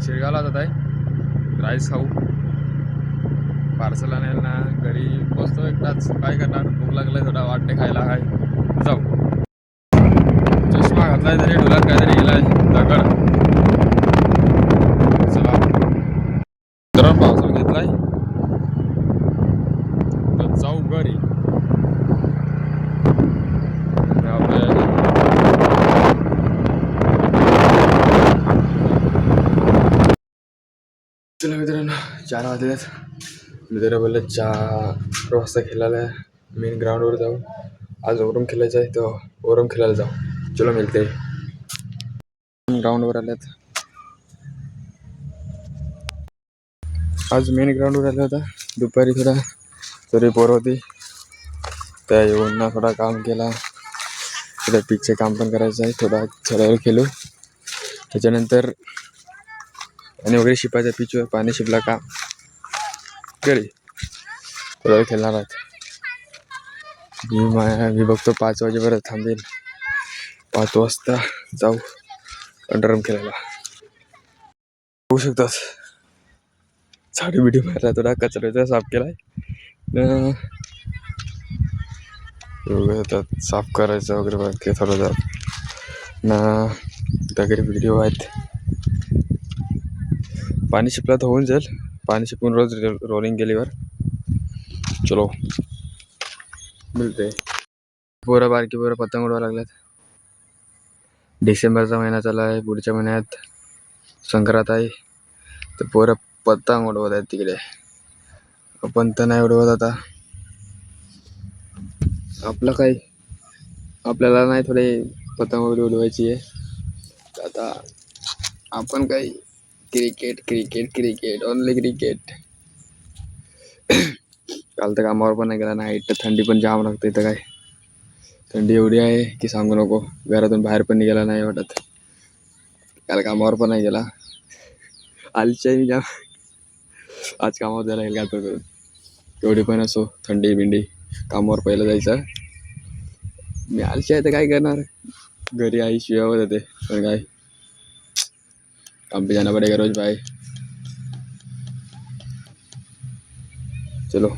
शिरगावला जात आहे राईस खाऊ. पार्सल आणायला ना घरी पोचतो एकदाच. काय करणार, भूक लागलाय, थोडा वाटते खायला. आहे जाऊ. चष्मा घातलाय तरी डोळ्यात काहीतरी गेलाय दगड. चला गरम पावसाळा घेतलाय तर जाऊ घरी. चला मित्रांनो, 4 वाजलेत. मित्र बोलले 4 वाजता खेळायला मेन ग्राउंडवर जाऊ. आज ओरम खेळायचं आहे तर ओरम खेळायला जाऊ. चलो मिळते. ग्राउंडवर आल्यात. आज मेन ग्राउंडवर आला होता. दुपारी थोडा तरी पोर होती त्या येऊन ना थोडा काम केला. थोडा पिचचे काम पण करायचं आहे. थोडा छड्यावर खेळू. त्याच्यानंतर आणि वगैरे शिपायच्या पिचवर पाणी शिपला का घरी थोडा वेळ खेळणार आहेत. मी बघतो 5 वाजेपर्यंत थांबेल. 5 वाजता जाऊ अंडरम खेळायला. होऊ शकतात. झाडी बिडी मारला, थोडा कचऱ्याचा साफ केलाय साफ करायचं वगैरे बाकी थोडं ना. वगैरे व्हिडिओ आहेत. पाणी शिपला तर होऊन जाईल. पाणी शिपून रोज रोलिंग गेलीवर चलो मिळते. पोरं बारकी पोरं पतंग उडवायला लागल्यात. डिसेंबरचा महिना चालला आहे. पुढच्या महिन्यात संक्रांत आहे तर पोरं पतंग उडवत आहेत तिकडे. आपण तर नाही उडवत आता. आपलं काय, आपल्याला नाही थोडे पतंग वगैरे उडवायची आहे. आता आपण काय cricket cricket cricket only cricket. काल तर कामावर पण नाही गेला. नाईट तर थंडी पण जाम लागते. इथं काय थंडी एवढी आहे की सांगू नको. घरातून बाहेर पण निघायला नाही वाटत. काल कामावर पण नाही गेला. आलच्या जाम. आज कामावर जायला येईल काय करून. एवढी पण असो थंडी बिंडी कामावर पहिलं जायचं. मी आलशी आहे तर काय करणार. घरी आई शिवावत होते पण काय काम पे जाना पडेगा रोज. बाय चलो.